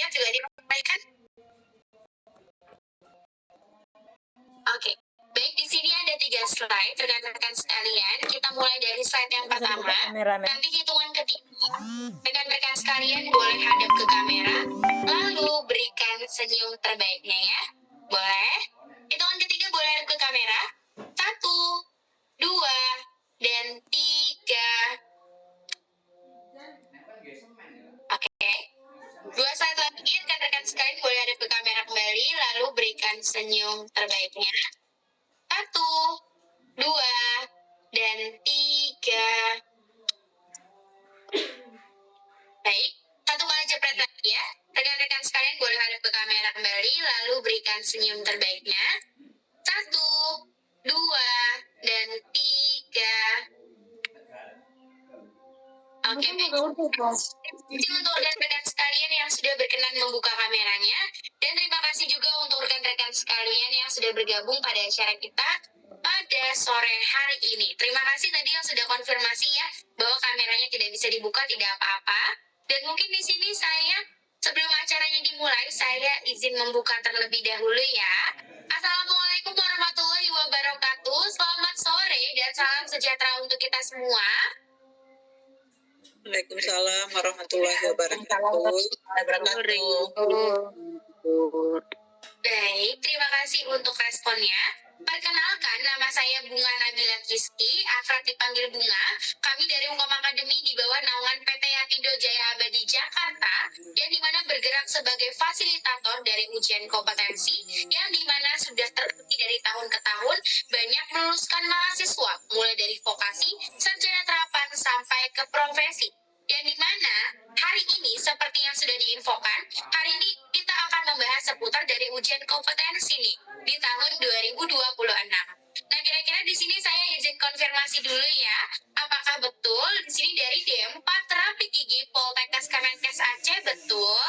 Siap juga disampaikan? Oke. Baik, di sini ada 3 slide rekan-rekan sekalian. Kita mulai dari slide yang pertama. Nanti hitungan ketiga, rekan-rekan sekalian boleh hadap ke kamera, lalu berikan senyum terbaiknya ya. Boleh? Hitungan ketiga boleh hadap ke kamera. 1, 2, dan 3. Oke. 2 slide lagi, rekan-rekan sekalian boleh hadap ke kamera kembali, lalu berikan senyum terbaiknya. 1, 2, dan 3. Baik, 1 kali jepret lagi ya. Rekan-rekan sekalian boleh hadap ke kamera kembali, lalu berikan senyum terbaiknya. 1, 2, dan 3. Oke, baik. Untuk rekan-rekan sekalian yang sudah berkenan membuka kameranya, dan terima kasih juga untuk rekan-rekan sekalian yang sudah bergabung pada acara kita pada sore hari ini. Terima kasih tadi yang sudah konfirmasi ya, bahwa kameranya tidak bisa dibuka, tidak apa-apa. Dan mungkin di sini saya, sebelum acaranya dimulai, saya izin membuka terlebih dahulu ya. Assalamualaikum warahmatullahi wabarakatuh. Selamat sore dan salam sejahtera untuk kita semua. Waalaikumsalam warahmatullahi wabarakatuh. Baik, terima kasih untuk responnya. Perkenalkan, nama saya Bunga Nabila Rizky, akrab dipanggil Bunga. Kami dari Hukum Akademi di bawah naungan PT Yapindo Jaya Abadi Jakarta, yang dimana bergerak sebagai fasilitator dari ujian kompetensi, yang dimana sudah terbukti dari tahun ke tahun, banyak meluluskan mahasiswa, mulai dari vokasi, sarjana terapan, sampai ke profesi. Yang dimana hari ini seperti yang sudah diinfokan, hari ini kita akan membahas seputar dari ujian kompetensi nih di tahun 2026. Nah, kira-kira di sini saya izin konfirmasi dulu ya, apakah betul di sini dari D4 Terapi Gigi Poltekkes Kemenkes Aceh betul?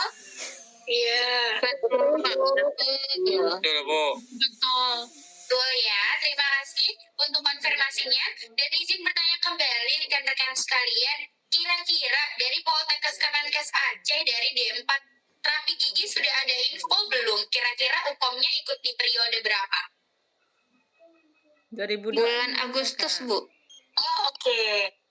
Iya. Betul. Betul, Bu. Betul. Betul ya, terima kasih untuk konfirmasinya. Dan izin bertanya kembali rekan-rekan sekalian, kira-kira dari Poltekkes Kemenkes Aceh dari D4 Terapi Gigi sudah ada info belum? Kira-kira UKOM-nya ikut di periode berapa? 2000 Bulan Agustus, Bu. Oh, oke.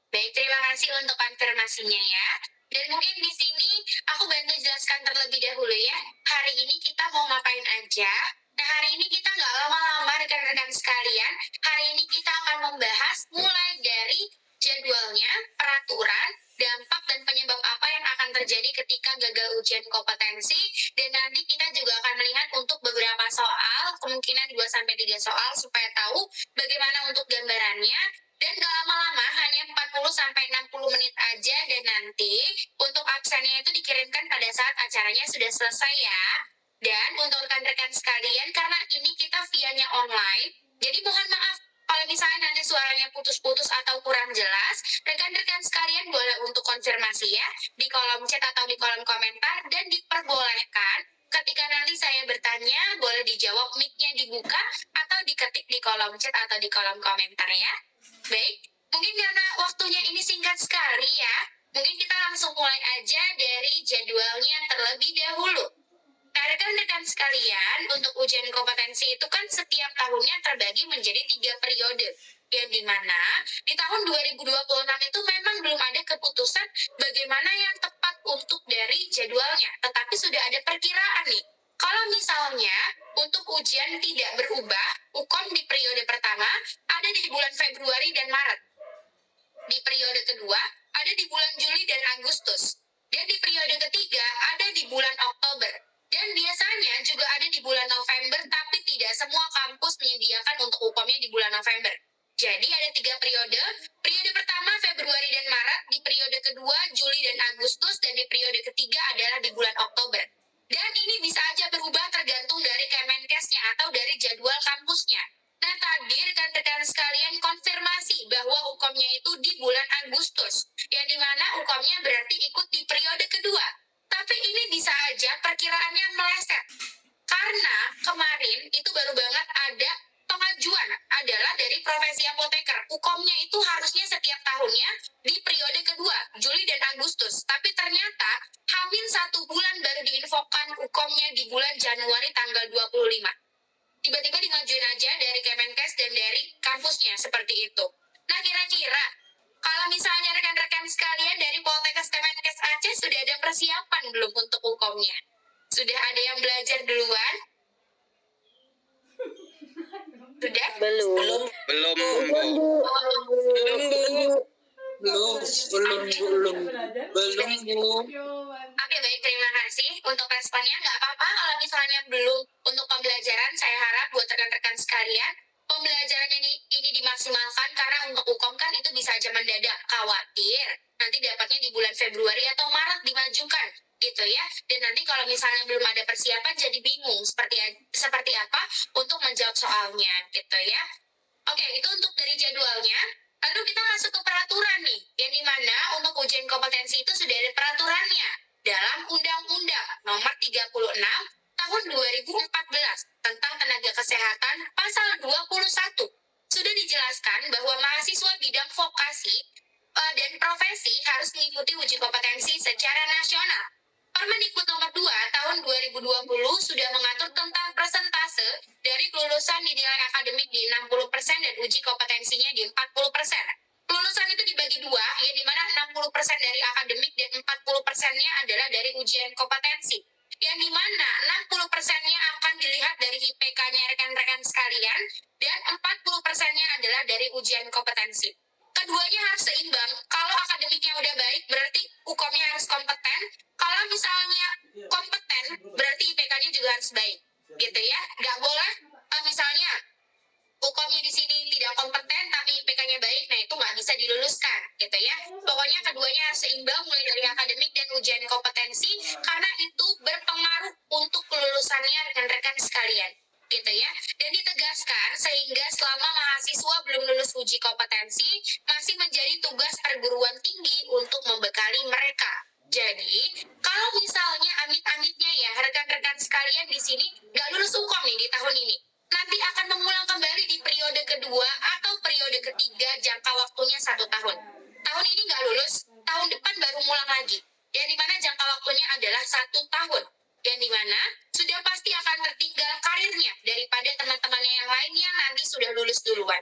Baik, terima kasih untuk konfirmasinya ya. Dan mungkin di sini aku bantu jelaskan terlebih dahulu ya. Hari ini kita mau ngapain aja? Nah, hari ini kita nggak lama-lama rekan-rekan sekalian. Hari ini kita akan membahas mulai dari jadwalnya, peraturan, dampak dan penyebab apa yang akan terjadi ketika gagal ujian kompetensi, dan nanti kita juga akan melihat untuk beberapa soal, kemungkinan 2-3 soal supaya tahu bagaimana untuk gambarannya. Dan gak lama-lama, hanya 40-60 menit aja, dan nanti untuk absennya itu dikirimkan pada saat acaranya sudah selesai ya. Dan untuk rekan-rekan sekalian, karena ini kita vianya online, jadi mohon maaf kalau misalnya nanti suaranya putus-putus atau kurang jelas, rekan-rekan sekalian boleh untuk konfirmasi ya di kolom chat atau di kolom komentar, dan diperbolehkan ketika nanti saya bertanya boleh dijawab, mic-nya dibuka atau diketik di kolom chat atau di kolom komentar ya. Baik, mungkin karena waktunya ini singkat sekali ya, mungkin kita langsung mulai aja dari jadwalnya terlebih dahulu. Nah, rekan-rekan sekalian, untuk ujian kompetensi itu kan setiap tahunnya terbagi menjadi 3 periode. Yang dimana di tahun 2026 itu memang belum ada keputusan bagaimana yang tepat untuk dari jadwalnya. Tetapi sudah ada perkiraan nih. Kalau misalnya untuk ujian tidak berubah, UKOM di periode pertama ada di bulan Februari dan Maret. Di periode kedua ada di bulan Juli dan Agustus. Dan di periode ketiga ada di bulan Oktober. Dan biasanya juga ada di bulan November, tapi tidak semua kampus menyediakan untuk UKOM-nya di bulan November. Jadi ada 3 periode. Periode pertama Februari dan Maret, di periode kedua Juli dan Agustus, dan di periode ketiga adalah di bulan Oktober. Dan ini bisa aja berubah tergantung dari Kemenkesnya atau dari jadwal kampusnya. Nah, tadi rekan-rekan sekalian konfirmasi bahwa UKOM-nya itu di bulan Agustus, yang dimana UKOM-nya berarti ikut di periode kedua. Tapi ini bisa aja perkiraannya meleset. Karena kemarin itu baru banget ada pengajuan adalah dari profesi apoteker. Ukomnya itu harusnya setiap tahunnya di periode kedua, Juli dan Agustus. Tapi ternyata hamin 1 bulan baru diinfokan ukomnya di bulan Januari tanggal 25. Tiba-tiba dimajuin aja dari Kemenkes dan dari kampusnya seperti itu. Nah, kira-kira kalau misalnya rekan-rekan sekalian dari Poltekkes Kemenkes Aceh sudah ada persiapan belum untuk ukomnya? Sudah ada yang belajar duluan? Sudah? Belum. Belum, Bu. Oke, baik, terima kasih untuk responnya. Nggak apa-apa kalau misalnya belum untuk pembelajaran. Saya harap buat rekan-rekan sekalian, pembelajarannya ini dimaksimalkan karena untuk UKOM kan itu bisa aja mendadak. Khawatir nanti dapatnya di bulan Februari atau Maret dimajukan gitu ya. Dan nanti kalau misalnya belum ada persiapan jadi bingung seperti apa untuk menjawab soalnya gitu ya. Oke, itu untuk dari jadwalnya. Lalu kita masuk ke peraturan nih, yang dimana untuk ujian kompetensi itu sudah ada peraturannya dalam Undang-Undang Nomor 36 Tahun 2014 tentang Tenaga Kesehatan Pasal 21. Sudah dijelaskan bahwa mahasiswa bidang vokasi dan profesi harus mengikuti uji kompetensi secara nasional. Permendikbud Nomor 2 Tahun 2020 sudah mengatur tentang persentase dari kelulusan dinilai akademik di 60% dan uji kompetensinya di 40%. Kelulusan itu dibagi dua, yang dimana 60% dari akademik dan 40%-nya adalah dari ujian kompetensi. Yang dimana 60%-nya akan dilihat dari IPK-nya rekan-rekan sekalian, dan 40%-nya adalah dari ujian kompetensi. Keduanya harus seimbang. Kalau akademiknya udah baik, berarti UKOM-nya harus kompeten. Kalau misalnya kompeten, berarti IPK-nya juga harus baik. Gitu ya. Nggak boleh, misalnya, UKOM-nya di sini tidak kompeten, tapi IPK-nya baik, nah itu nggak bisa diluluskan. Gitu ya. Pokoknya keduanya harus seimbang, mulai dari akademik dan ujian kompetensi, karena itu berpengaruh untuk kelulusannya rekan-rekan sekalian. Gitu ya, dan ditegaskan sehingga selama mahasiswa belum lulus uji kompetensi masih menjadi tugas perguruan tinggi untuk membekali mereka. Jadi kalau misalnya amit-amitnya ya rekan-rekan sekalian di sini nggak lulus UKOM nih di tahun ini, nanti akan mengulang kembali di periode kedua atau periode ketiga jangka waktunya 1 tahun. Tahun ini nggak lulus, tahun depan baru ngulang lagi. Yang dimana jangka waktunya adalah 1 tahun. Yang dimana sudah pasti akan tertinggal karirnya daripada teman-temannya yang lainnya nanti sudah lulus duluan.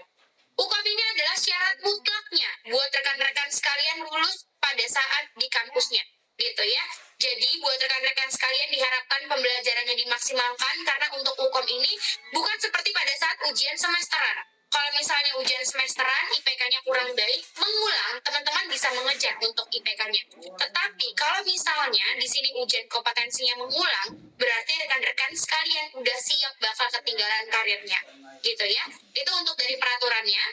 UKOM ini adalah syarat mutlaknya buat rekan-rekan sekalian lulus pada saat di kampusnya, gitu ya. Jadi buat rekan-rekan sekalian diharapkan pembelajarannya dimaksimalkan karena untuk UKOM ini bukan seperti pada saat ujian semesteran. Kalau misalnya ujian semesteran IPK-nya kurang baik, mengulang teman-teman bisa mengejar untuk IPK-nya. Tetapi kalau misalnya di sini ujian kompetensinya mengulang, berarti rekan-rekan sekalian udah siap bakal ketinggalan karirnya. Gitu ya. Itu untuk dari peraturannya.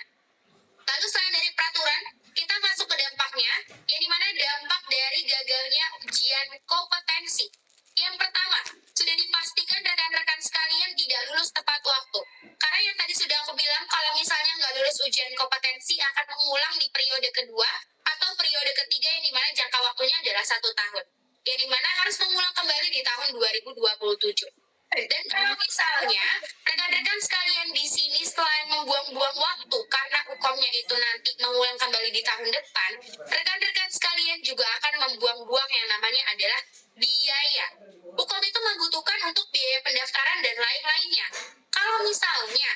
Lalu selain dari peraturan, kita masuk ke dampaknya, yang dimana dampak dari gagalnya ujian kompetensi. Yang pertama, sudah dipastikan rekan-rekan sekalian tidak lulus tepat waktu. Karena yang tadi sudah aku bilang, kalau misalnya nggak lulus ujian kompetensi akan mengulang di periode kedua atau periode ketiga yang dimana jangka waktunya adalah 1 tahun. Yang dimana harus mengulang kembali di tahun 2027. Dan kalau misalnya rekan-rekan sekalian di sini selain membuang-buang waktu karena UKOM-nya itu nanti mengulang kembali di tahun depan, rekan-rekan sekalian juga akan membuang-buang yang namanya adalah biaya. UKOM itu membutuhkan untuk biaya pendaftaran dan lain-lainnya. Kalau misalnya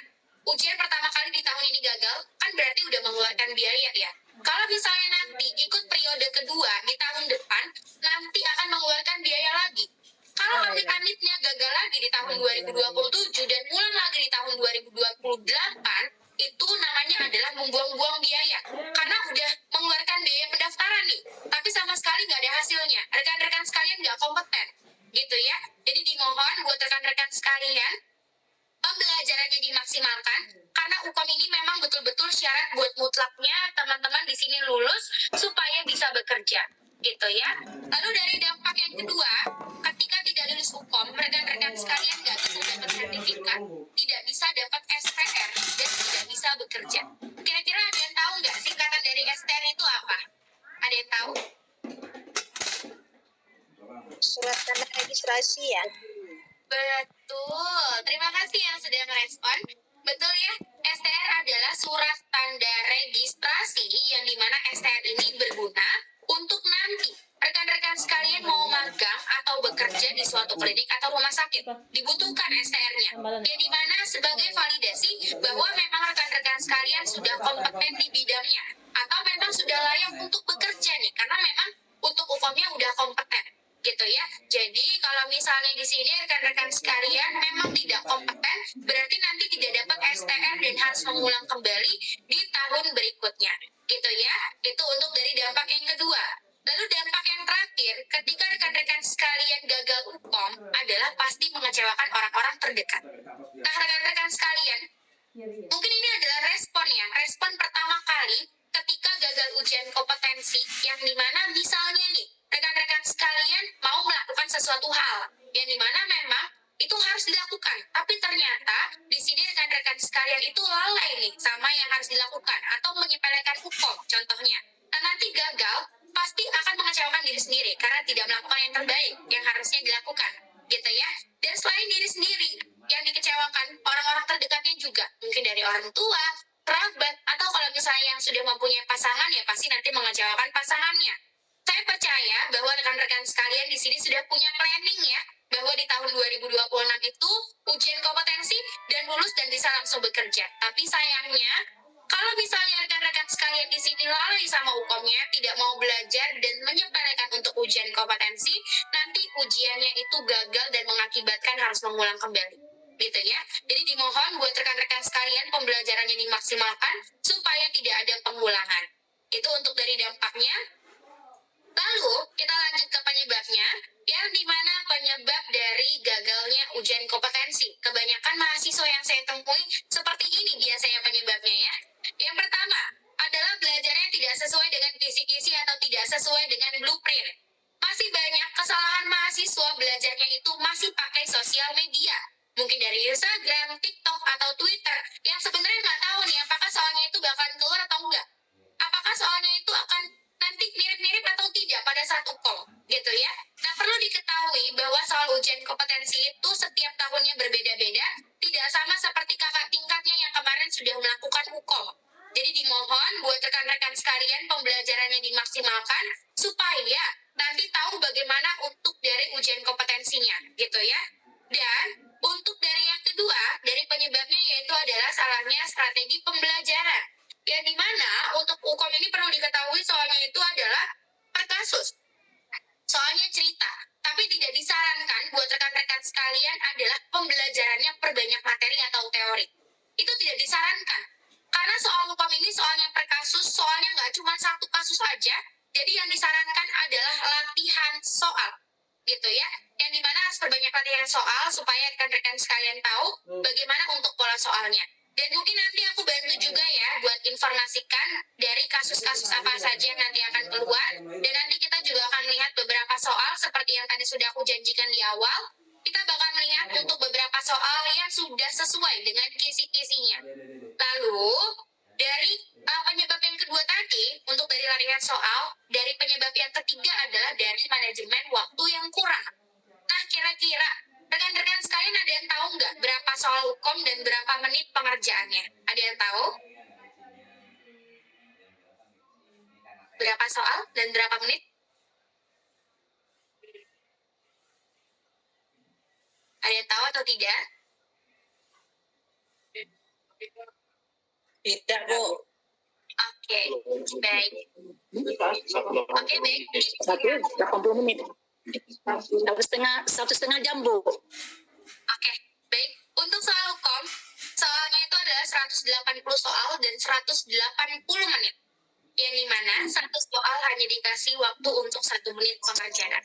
ujian pertama kali di tahun ini gagal, kan berarti udah mengeluarkan biaya ya. Kalau misalnya nanti ikut periode kedua di tahun depan, nanti akan mengeluarkan biaya lagi. Kalau amit-amitnya gagal lagi di tahun 2027 dan ulang lagi di tahun 2028, itu namanya adalah membuang-buang biaya. Karena udah mengeluarkan biaya pendaftaran nih, tapi sama sekali nggak ada hasilnya. Rekan-rekan sekalian nggak kompeten. Gitu ya. Jadi dimohon buat rekan-rekan sekalian, pembelajarannya dimaksimalkan karena UKOM ini memang betul-betul syarat buat mutlaknya teman-teman di sini lulus supaya bisa bekerja. Gitu ya. Lalu dari dampak yang kedua, ketika tidak lulus UKOM, rekan-rekan sekalian nggak bisa dapat sertifikat, tidak bisa dapat SPR, dan tidak bisa bekerja. Kira-kira ada yang tahu nggak singkatan dari STR itu apa? Ada yang tahu? Surat tanda registrasi ya. Betul. Terima kasih yang sudah merespon. Betul ya, STR adalah surat tanda registrasi yang dimana STR ini berguna untuk nanti rekan-rekan sekalian mau magang atau bekerja di suatu klinik atau rumah sakit. Dibutuhkan STR-nya, yang dimana sebagai validasi bahwa memang rekan-rekan sekalian sudah kompeten di bidangnya atau memang sudah layak untuk bekerja nih, karena memang untuk UKOM-nya udah kompeten. Gitu ya. Jadi kalau misalnya di sini rekan-rekan sekalian memang tidak kompeten, berarti nanti tidak dapat STR dan harus mengulang kembali di tahun berikutnya. Gitu ya. Itu untuk dari dampak yang kedua. Lalu dampak yang terakhir, ketika rekan-rekan sekalian gagal UKOM adalah pasti mengecewakan orang-orang terdekat. Nah, rekan-rekan sekalian, mungkin ini adalah respon pertama kali ketika gagal ujian kompetensi, yang dimana misalnya nih, rekan-rekan sekalian mau melakukan sesuatu hal, yang dimana memang itu harus dilakukan, tapi ternyata di sini rekan-rekan sekalian itu lalai nih sama yang harus dilakukan, atau menyepelekan UKOM contohnya. Nah, nanti gagal, pasti akan mengecewakan diri sendiri, karena tidak melakukan yang terbaik yang harusnya dilakukan, gitu ya. Dan selain diri sendiri, yang dikecewakan orang-orang terdekatnya juga, mungkin dari orang tua, kerabat, atau kalau misalnya yang sudah mempunyai pasangan, ya pasti nanti mengecewakan pasangannya. Saya percaya bahwa rekan-rekan sekalian di sini sudah punya planning ya, bahwa di tahun 2026 itu ujian kompetensi dan lulus dan bisa langsung bekerja. Tapi sayangnya, kalau misalnya rekan-rekan sekalian di sini lalai sama UKOM-nya, tidak mau belajar dan menyepelekan untuk ujian kompetensi, nanti ujiannya itu gagal dan mengakibatkan harus mengulang kembali. Gitu ya. Jadi dimohon buat rekan-rekan sekalian pembelajarannya dimaksimalkan supaya tidak ada pengulangan. Itu untuk dari dampaknya. Lalu kita lanjut ke penyebabnya, yang dimana penyebab dari gagalnya ujian kompetensi. Kebanyakan mahasiswa yang saya temui seperti ini biasanya penyebabnya ya. Yang pertama adalah belajarnya tidak sesuai dengan kisi-kisi atau tidak sesuai dengan blueprint. Masih banyak kesalahan mahasiswa belajarnya itu masih pakai sosial media. Mungkin dari Instagram, TikTok, atau Twitter, yang sebenarnya nggak tahu nih apakah soalnya itu bakalan keluar atau enggak. Apakah soalnya itu akan nanti mirip-mirip atau tidak pada saat UKOM, gitu ya. Nah, perlu diketahui bahwa soal ujian kompetensi itu setiap tahunnya berbeda-beda, tidak sama seperti kakak tingkatnya yang kemarin sudah melakukan UKOM. Jadi dimohon buat rekan-rekan sekalian pembelajarannya dimaksimalkan supaya nanti tahu bagaimana untuk dari ujian kompetensinya, gitu ya. Dan untuk dari yang kedua, dari penyebabnya yaitu adalah salahnya strategi pembelajaran. Yang dimana untuk UKOM ini perlu diketahui soalnya itu adalah per kasus. Soalnya cerita, tapi tidak disarankan buat rekan-rekan sekalian adalah pembelajarannya perbanyak materi atau teori. Itu tidak disarankan. Karena soal UKOM ini soalnya per kasus, soalnya nggak cuma satu kasus aja, jadi yang disarankan adalah latihan soal. Gitu ya, yang dimana harus perbanyak latihan soal supaya rekan-rekan sekalian tahu bagaimana untuk pola soalnya. Dan mungkin nanti aku bantu juga ya buat informasikan dari kasus-kasus apa saja yang nanti akan keluar. Dan nanti kita juga akan melihat beberapa soal seperti yang tadi sudah aku janjikan di awal. Kita bakal melihat untuk beberapa soal yang sudah sesuai dengan kisi-kisinya. Lalu, dari penyebab yang kedua tadi, untuk dari latihan soal, dari penyebab yang ketiga adalah dari manajemen waktu yang kurang. Nah, kira-kira rekan-rekan sekalian ada yang tahu nggak berapa soal UKOM dan berapa menit pengerjaannya? Ada yang tahu? Berapa soal dan berapa menit? Ada yang tahu atau tidak? Tidak, Bu. Oke, baik. Oke, baik. 80 menit. Satu setengah jam, Bu. Oke, baik. Untuk soal UKOM, soalnya itu adalah 180 soal dan 180 menit. Yang dimana satu soal hanya dikasih waktu untuk 1 menit pengerjaan.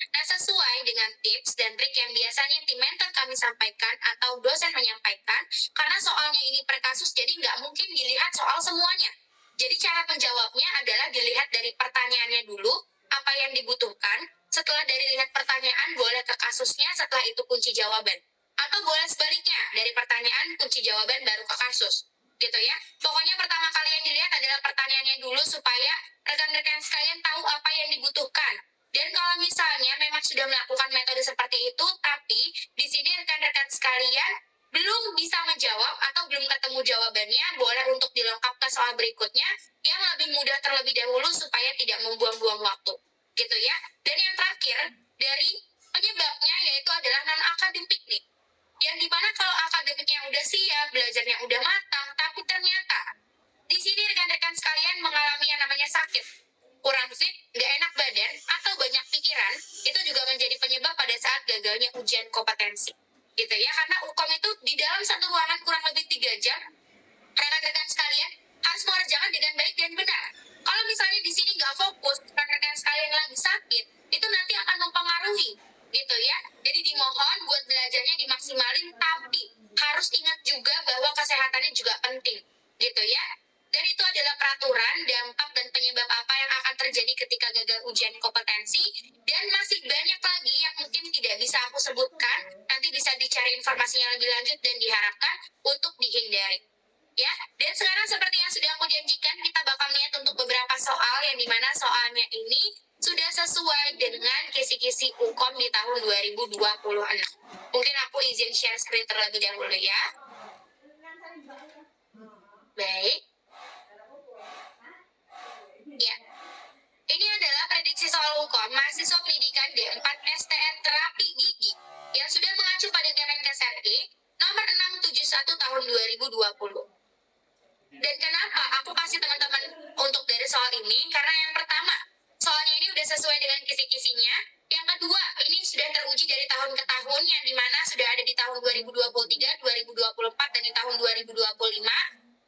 Nah, sesuai dengan tips dan trik yang biasanya tim mentor kami sampaikan atau dosen menyampaikan, karena soalnya ini per kasus, jadi nggak mungkin dilihat soal semuanya. Jadi cara menjawabnya adalah dilihat dari pertanyaannya dulu, apa yang dibutuhkan, setelah dari lihat pertanyaan, boleh ke kasusnya, setelah itu kunci jawaban. Atau boleh sebaliknya, dari pertanyaan, kunci jawaban, baru ke kasus. Gitu ya. Pokoknya pertama kali yang dilihat adalah pertanyaannya dulu, supaya rekan-rekan sekalian tahu apa yang dibutuhkan. Dan kalau misalnya memang sudah melakukan metode seperti itu, tapi di sini rekan-rekan sekalian belum bisa menjawab atau belum ketemu jawabannya, boleh untuk dilengkap ke soal berikutnya yang lebih mudah terlebih dahulu supaya tidak membuang-buang waktu. Gitu ya. Dan yang terakhir, dari penyebabnya yaitu adalah non-akademik nih. Yang dimana kalau akademiknya udah siap, belajarnya udah matang, tapi ternyata di sini rekan-rekan sekalian mengalami yang namanya sakit, kurang fit, nggak enak badan, atau banyak pikiran, itu juga menjadi penyebab pada saat gagalnya ujian kompetensi. Gitu ya, karena UKOM itu di dalam satu ruangan kurang lebih 3 jam, rekan-rekan sekalian harus mengerjakan dengan baik dan benar. Kalau misalnya di sini nggak fokus, rekan-rekan sekalian lagi sakit, itu nanti akan mempengaruhi, gitu ya. Jadi dimohon buat belajarnya dimaksimalin, tapi harus ingat juga bahwa kesehatannya juga penting, gitu ya. Dan itu adalah peraturan, dampak, dan penyebab apa yang akan terjadi ketika gagal ujian kompetensi. Dan masih banyak lagi yang mungkin tidak bisa aku sebutkan. Nanti bisa dicari informasinya lebih lanjut dan diharapkan untuk dihindari. Ya, dan sekarang seperti yang sudah aku janjikan, kita bakal lihat untuk beberapa soal yang dimana soalnya ini sudah sesuai dengan kisi-kisi UKOM di tahun 2026. Mungkin aku izin share screen terlebih dahulu ya. Baik. Ya, ini adalah prediksi soal UKOM mahasiswa pendidikan D4 STN terapi gigi yang sudah mengacu pada Kemenkes RI nomor 671 tahun 2020. Dan kenapa aku kasih teman-teman untuk dari soal ini? Karena yang pertama, soalnya ini udah sesuai dengan kisi-kisinya. Yang kedua, ini sudah teruji dari tahun ke tahun, yang dimana sudah ada di tahun 2023, 2024, dan di tahun 2025.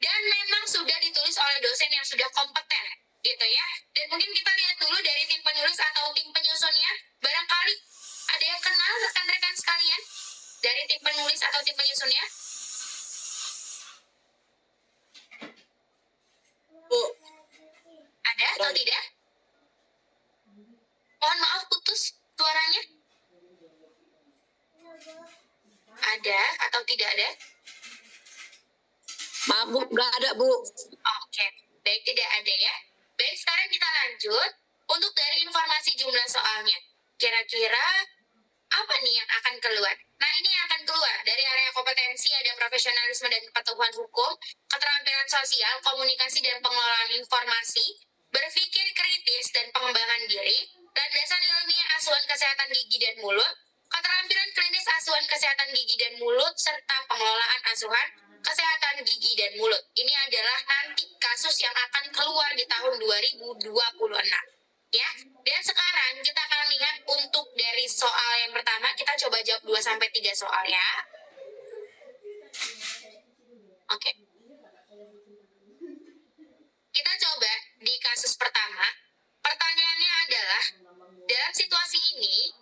Dan memang sudah ditulis oleh dosen yang sudah kompeten, gitu ya. Dan mungkin kita lihat dulu dari tim penulis atau tim penyusunnya. Barangkali ada yang kenal rekan-rekan sekalian dari tim penulis atau tim penyusunnya? Bu, Ada atau tidak? Mohon maaf putus suaranya. Ada atau tidak ada? maaf Bu, nggak ada Bu. Oke, baik, tidak ada ya. Baik, sekarang kita lanjut. Untuk dari informasi jumlah soalnya. Kira-kira apa nih yang akan keluar? Nah, ini yang akan keluar dari area kompetensi ada profesionalisme dan kepatuhan hukum, keterampilan sosial, komunikasi dan pengelolaan informasi, berpikir kritis dan pengembangan diri, landasan ilmiah asuhan kesehatan gigi dan mulut, keterampilan klinis asuhan kesehatan gigi dan mulut, serta pengelolaan asuhan kesehatan gigi dan mulut. Ini adalah nanti kasus yang akan keluar di tahun 2026. Ya, dan sekarang kita akan lihat untuk dari soal yang pertama, kita coba jawab 2-3 soal ya. Oke. Kita coba di kasus pertama. Pertanyaannya adalah, dalam situasi ini,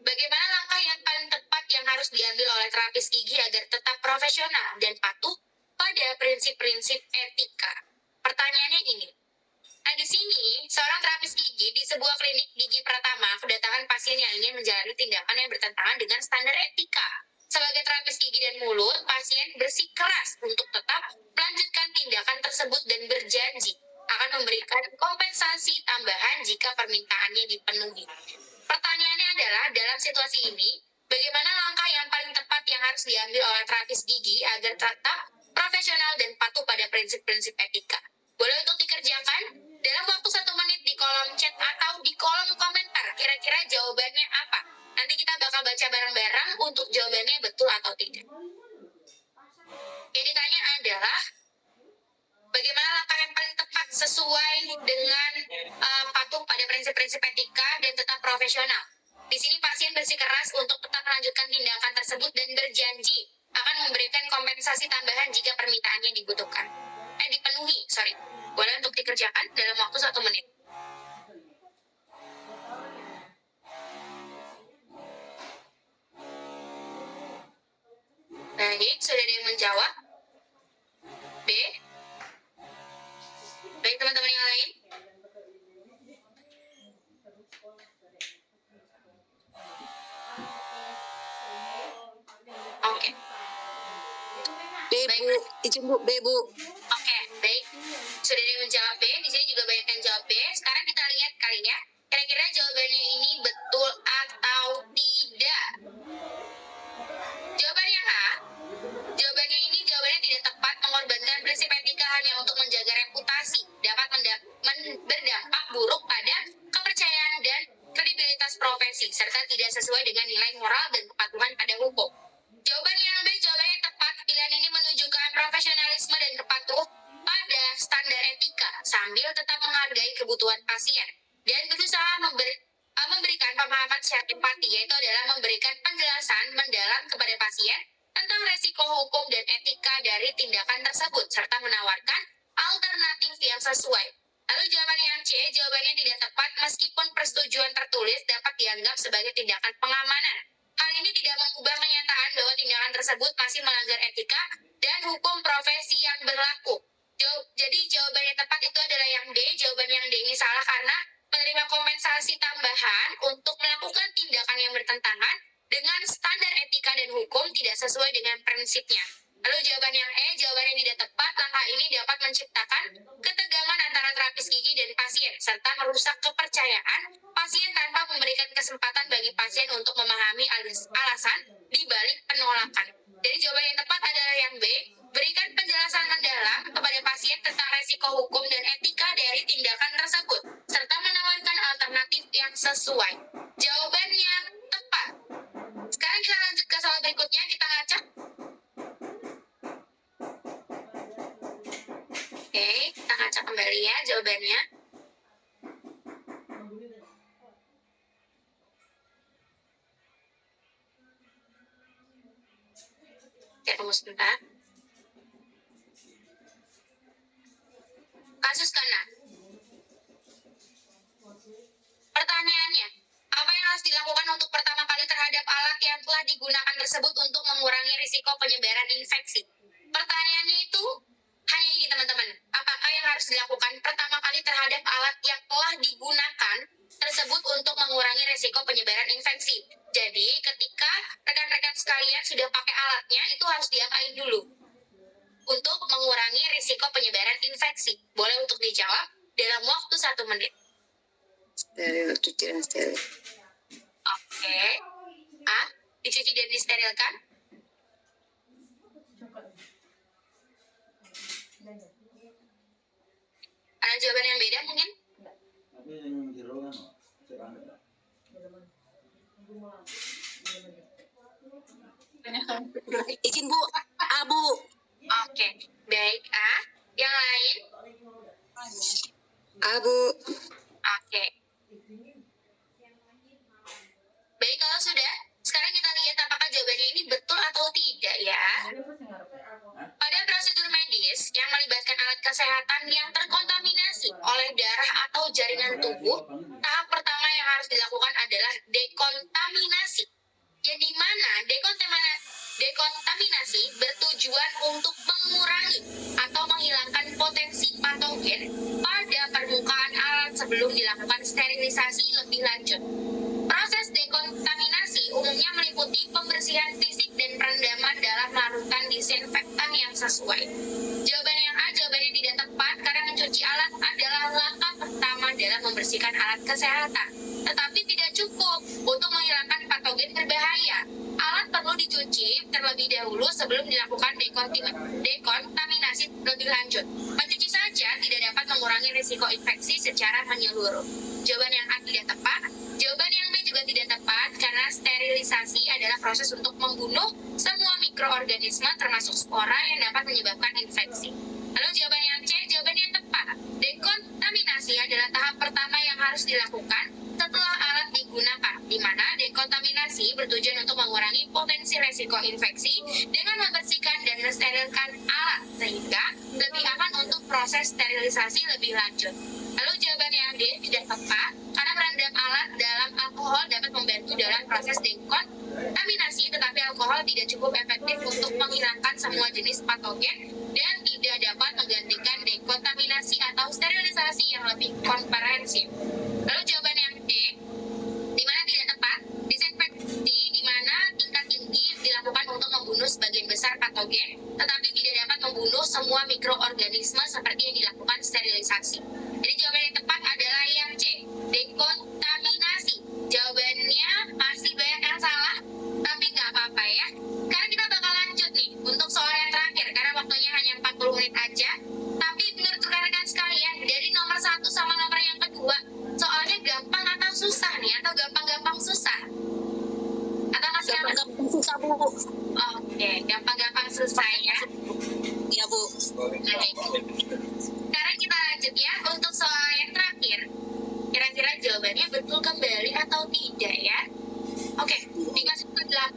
bagaimana langkah yang paling tepat yang harus diambil oleh terapis gigi agar tetap profesional dan patuh pada prinsip-prinsip etika? Pertanyaannya ini. Nah, di sini, seorang terapis gigi di sebuah klinik gigi pertama kedatangan pasien yang ingin menjalani tindakan yang bertentangan dengan standar etika. Sebagai terapis gigi dan mulut, pasien bersikeras untuk tetap melanjutkan tindakan tersebut dan berjanji akan memberikan kompensasi tambahan jika permintaannya dipenuhi. Pertanyaannya adalah, dalam situasi ini, bagaimana langkah yang paling tepat yang harus diambil oleh terapis gigi agar tetap profesional dan patuh pada prinsip-prinsip etika? Boleh untuk dikerjakan dalam waktu 1 menit di kolom chat atau di kolom komentar. Kira-kira jawabannya apa? Nanti kita bakal baca bareng-bareng untuk jawabannya betul atau tidak. Yang ditanya adalah, bagaimana langkah yang paling tepat sesuai dengan patuh pada prinsip-prinsip etika dan tetap profesional. Di sini pasien bersikeras untuk tetap melanjutkan tindakan tersebut dan berjanji akan memberikan kompensasi tambahan jika permintaannya dibutuhkan. Dipenuhi, sorry. Boleh untuk dikerjakan dalam waktu 1 menit. Baik, sudah ada yang menjawab? B? Baik, teman-teman yang lain? Oke. B Bu, izin Bu, B Bu. Oke, baik. Sudah ada yang menjawab B, di sini juga banyak yang jawab B. Sekarang kita lihat kali ya, kira-kira jawabannya ini betul atau tidak. Jawaban yang A, profesi, serta tidak sesuai dengan nilai moral dan kepatuhan pada hukum. Jawaban yang B, jawabannya tepat. Pilihan ini menunjukkan profesionalisme dan kepatuh pada standar etika, sambil tetap menghargai kebutuhan pasien, dan berusaha memberikan pemahaman secara empati, yaitu adalah memberikan penjelasan mendalam kepada pasien tentang resiko hukum dan etika dari tindakan tersebut, serta menawarkan alternatif yang sesuai. Lalu jawaban yang C, jawabannya tidak tepat meskipun persetujuan tertulis dapat dianggap sebagai tindakan pengamanan. Hal ini tidak mengubah kenyataan bahwa tindakan tersebut masih melanggar etika dan hukum profesi yang berlaku. Jadi jawaban yang tepat itu adalah yang D. Jawaban yang D ini salah karena menerima kompensasi tambahan untuk melakukan tindakan yang bertentangan dengan standar etika dan hukum tidak sesuai dengan prinsipnya. Lalu jawaban yang E, jawaban yang tidak tepat. Langkah ini dapat menciptakan ketegangan antara terapis gigi dan pasien, serta merusak kepercayaan pasien tanpa memberikan kesempatan bagi pasien untuk memahami alasan di balik penolakan. Jadi jawaban yang tepat adalah yang B, berikan penjelasan mendalam kepada pasien tentang resiko hukum dan etika dari tindakan tersebut, serta menawarkan alternatif yang sesuai. Jawaban yang tepat. Sekarang kita lanjut ke soal berikutnya, kita ngacak. Oke, kita ngacak kembali ya jawabannya. Oke, tunggu sebentar. Kasus ke-6. Pertanyaannya, apa yang harus dilakukan untuk pertama kali terhadap alat yang telah digunakan tersebut untuk mengurangi risiko penyebaran infeksi? Pertanyaannya itu hanya ini teman-teman. Apakah yang harus dilakukan pertama kali terhadap alat yang telah digunakan tersebut untuk mengurangi risiko penyebaran infeksi? Jadi ketika rekan-rekan sekalian sudah pakai alatnya, itu harus diapain dulu untuk mengurangi risiko penyebaran infeksi? Boleh untuk dijawab dalam waktu 1 menit. Steril, cuci dan steril. Oke. A, dicuci dan disterilkan. Ada jawaban yang beda mungkin? Tapi yang jero kan, sekarang ada. Izin Bu, Bu. Oke, baik A. Yang lain? Bu. Oke. Baik, kalau sudah, sekarang kita lihat apakah jawabannya ini betul atau tidak ya. Pada prosedur medis yang melibatkan alat kesehatan yang terkontaminasi oleh darah atau jaringan tubuh, tahap pertama yang harus dilakukan adalah dekontaminasi. Yang dimana dekontaminasi bertujuan untuk mengurangi atau menghilangkan potensi patogen pada permukaan alat sebelum dilakukan sterilisasi lebih lanjut. Proses dekontaminasi umumnya meliputi pembersihan fisik dan perendaman dalam larutan disinfektan yang sesuai. Jawaban yang A, jawabannya tidak tepat karena mencuci alat adalah langkah pertama dalam membersihkan alat kesehatan. Tetapi tidak cukup untuk menghilangkan patogen berbahaya. Alat perlu dicuci terlebih dahulu sebelum dilakukan dekontaminasi lebih lanjut. Mencuci saja tidak dapat mengurangi risiko infeksi secara menyeluruh. Jawaban yang A tidak tepat. Jawaban yang B juga tidak tepat karena sterilisasi adalah proses untuk membunuh semua mikroorganisme termasuk spora yang dapat menyebabkan infeksi. Lalu jawaban yang C, jawaban yang tepat. Dekontaminasi adalah tahap pertama yang harus dilakukan setelah alat digunakan, di mana dekontaminasi bertujuan untuk mengurangi potensi resiko infeksi dengan membersihkan dan mensterilkan alat sehingga lebih aman untuk proses sterilisasi lebih lanjut. Lalu jawaban yang D tidak tepat karena merendam alat dalam alkohol dapat membantu dalam proses dekontaminasi, tetapi alkohol tidak cukup efektif untuk menghilangkan semua jenis patogen dan tidak dapat menggantikan dekontaminasi atau sterilisasi yang lebih komprehensif. Lalu jawaban yang D, di mana tidak tepat, disinfeksi di mana tingkat tinggi dilakukan untuk membunuh sebagian besar patogen, tetapi tidak dapat membunuh semua mikroorganisme seperti yang dilakukan sterilisasi. Jadi jawaban yang tepat adalah yang C, dekontaminasi. Jawabannya masih banyak yang salah, tapi nggak apa-apa ya. Sekarang kita bakal lanjut nih untuk soal yang terakhir, karena waktunya atau gampang-gampang susah? Atau masih aman? Gampang-gampang susah Bu. Oke, gampang-gampang susah ya. Iya Bu. Baik. Sekarang kita lanjut ya untuk soal yang terakhir. Kira-kira jawabannya betul kembali atau tidak ya? Oke, dimasukin ke 8.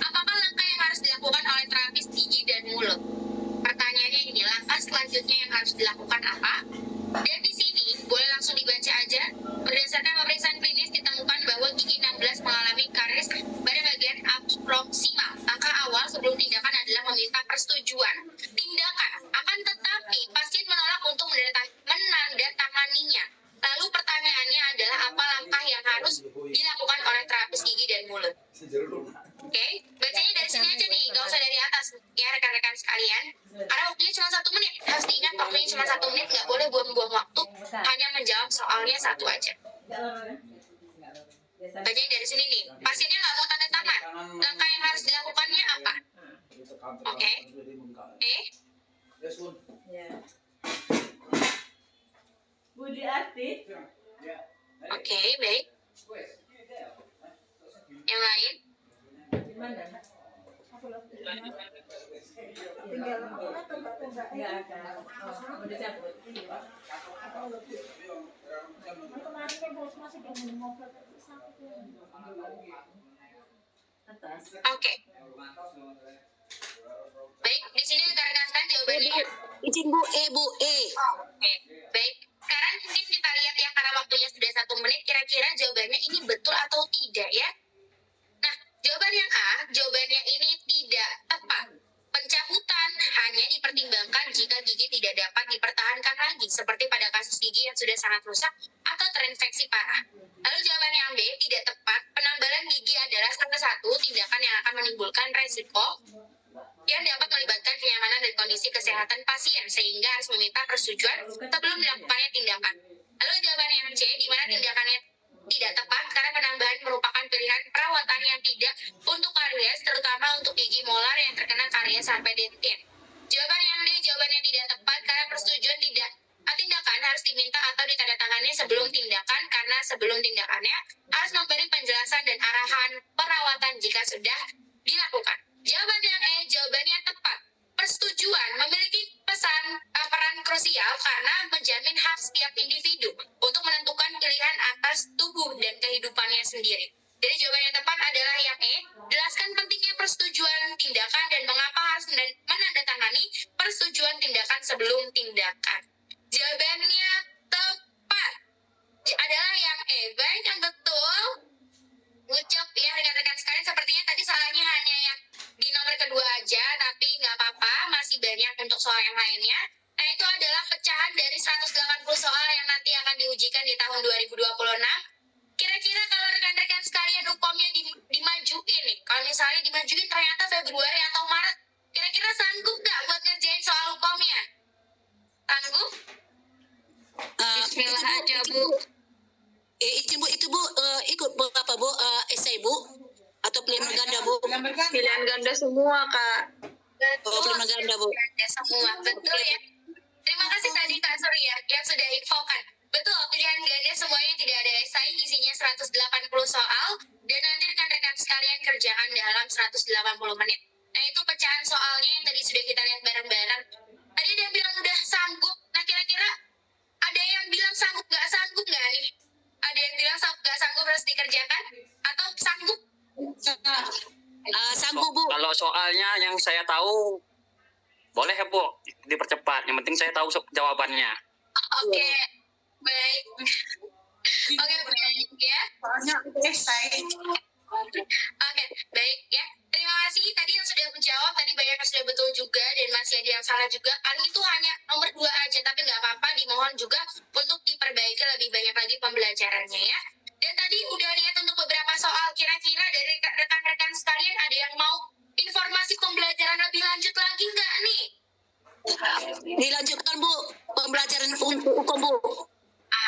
Apakah langkah yang harus dilakukan oleh terapis gigi dan mulut? Pertanyaannya ini, langkah selanjutnya yang harus dilakukan apa? Dan di sini boleh langsung dibaca aja. Berdasarkan pemeriksaan klinis ditemukan bahwa gigi 16 mengalami karies pada bagian proksimal. Langkah awal sebelum tindakan adalah meminta persetujuan tindakan. Akan tetapi pasien menolak untuk menandatanganinya. Lalu pertanyaannya adalah apa langkah yang harus dilakukan oleh terapis gigi dan mulut? Oke, bacanya dari sini aja nih, gak usah dari atas ya rekan-rekan sekalian. Karena waktunya cuma 1 menit, harus diingat waktunya cuma 1 menit, gak boleh buang-buang waktu, hanya menjawab soalnya 1 aja. Bacanya dari sini nih, pasiennya gak mau tanda tangan, langkah yang harus dilakukannya apa? Oke. Budi Arti. Oke, baik. Yang lain? Di mana? Tinggal enggak ada. Oh, udah cabut. Atas. Oke. Baik, di sini rekan-rekan sekalian jawabannya. Izin Bu, Bu, Oke, baik. Sekarang mungkin kita lihat ya, karena waktunya sudah 1 menit, kira-kira jawabannya ini betul atau tidak ya? Nah, jawaban yang A, jawabannya ini tidak tepat. Pencabutan hanya dipertimbangkan jika gigi tidak dapat dipertahankan lagi, seperti pada kasus gigi yang sudah sangat rusak atau terinfeksi parah. Lalu jawaban yang B, tidak tepat. Penambalan gigi adalah salah satu tindakan yang akan menimbulkan resiko yang dapat melibatkan kenyamanan dan kondisi kesehatan pasien, sehingga harus meminta persetujuan sebelum dilakukannya tindakan. Lalu jawaban yang C, di mana tindakannya tidak tepat karena penambahan merupakan pilihan perawatan yang tidak untuk karies, terutama untuk gigi molar yang terkena karies sampai dentin. Jawaban yang D, jawabannya tidak tepat karena persetujuan tindakan harus diminta atau ditandatangani sebelum tindakan, karena sebelum tindakannya harus memberi penjelasan dan arahan perawatan jika sudah dilakukan. Jawaban yang E, jawabannya tepat. Persetujuan memiliki peran krusial karena menjamin hak setiap individu untuk menentukan pilihan atas tubuh dan kehidupannya sendiri. Jadi jawaban yang tepat adalah yang E. Jelaskan pentingnya persetujuan tindakan dan mengapa harus menandatangani persetujuan tindakan sebelum tindakan. Jawabannya tepat adalah yang E. Baik, yang betul. Ucap ya rekan-rekan sekalian, sepertinya tadi salahnya hanya yang di nomor kedua aja, tapi nggak apa-apa, masih banyak untuk soal yang lainnya. Nah, itu adalah pecahan dari 180 soal yang nanti akan diujikan di tahun 2026. Kira-kira kalau rekan-rekan sekalian UKOM-nya dimajuin nih, kalau misalnya dimajuin ternyata Februari atau Maret, kira-kira sanggup nggak buat ngerjain soal UKOM-nya? Sanggup? Bismillah aja, Bu. Izin Bu, itu Bu ikut apa Bu? Esai Bu? Atau pilihan ganda Bu? Pilihan ganda semua, Kak. Oh, pilihan ganda Bu. Ganda semua, betul ya. Terima kasih tadi Kak Surya yang sudah infokan. Betul, pilihan ganda semuanya tidak ada esai, isinya 180 soal, dan nanti rekan-rekan sekalian kerjakan dalam 180 menit. Nah, itu pecahan soalnya yang tadi sudah kita lihat bareng-bareng. Tadi ada yang bilang udah sanggup, nah kira-kira ada yang bilang sanggup nggak nih? Ada yang bilang nggak sanggup harus dikerjakan? Atau sanggup? Sanggup Bu. Kalau soalnya yang saya tahu, boleh ya Bu, dipercepat. Yang penting saya tahu jawabannya. Oke, baik. Oke, baik ya. Oke, baik ya. Terima kasih tadi yang sudah menjawab, tadi banyak yang sudah betul juga dan masih ada yang salah juga. Kali itu hanya nomor 2 aja, tapi nggak apa-apa, dimohon juga untuk diperbaiki lebih banyak lagi pembelajarannya ya. Dan tadi udah lihat untuk beberapa soal, kira-kira dari rekan-rekan sekalian ada yang mau informasi pembelajaran lebih lanjut lagi nggak nih? Dilanjutkan Bu, pembelajaran untuk UKOM Bu.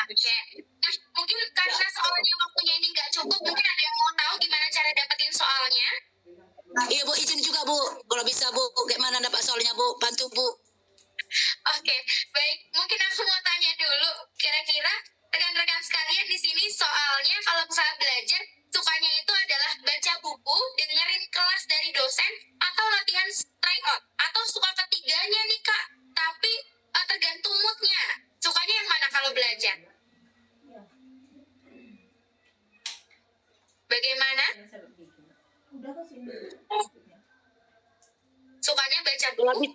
Oke. Nah, mungkin karena soalnya waktunya ini nggak cukup, mungkin ada yang mau tahu gimana cara dapetin soalnya? Iya Bu, izin juga Bu. Kalau bisa Bu, gimana dapat soalnya Bu? Bantu Bu. Oke, baik. Mungkin aku mau tanya dulu, kira-kira rekan-rekan sekalian di sini soalnya kalau misalnya belajar sukanya itu adalah baca buku, dengerin kelas dari dosen, atau latihan tryout, atau suka ketiganya nih Kak. Tapi tergantung moodnya. Sukanya yang mana kalau belajar? Bagaimana? Sukanya baca buku? Lebih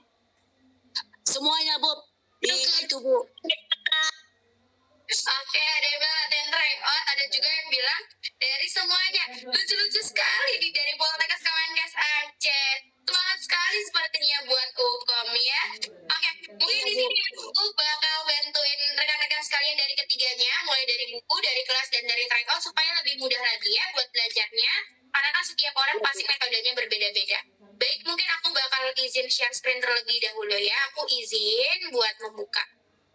semuanya Bu. Itu Bu. Oke, ada yang bilang latihan tryout, ada juga yang bilang dari semuanya. Lucu-lucu sekali nih dari Poltekkes Kemenkes Aceh. Semangat sekali sepertinya buat UKOM ya. Oke, mungkin di sini aku bakal bantuin rekan-rekan sekalian dari ketiganya, mulai dari buku, dari kelas, dan dari tryout supaya lebih mudah lagi ya buat belajarnya. Karena kan setiap orang pasti metodenya berbeda-beda. Baik, mungkin aku bakal izin share screen terlebih dahulu ya. Aku izin buat membuka.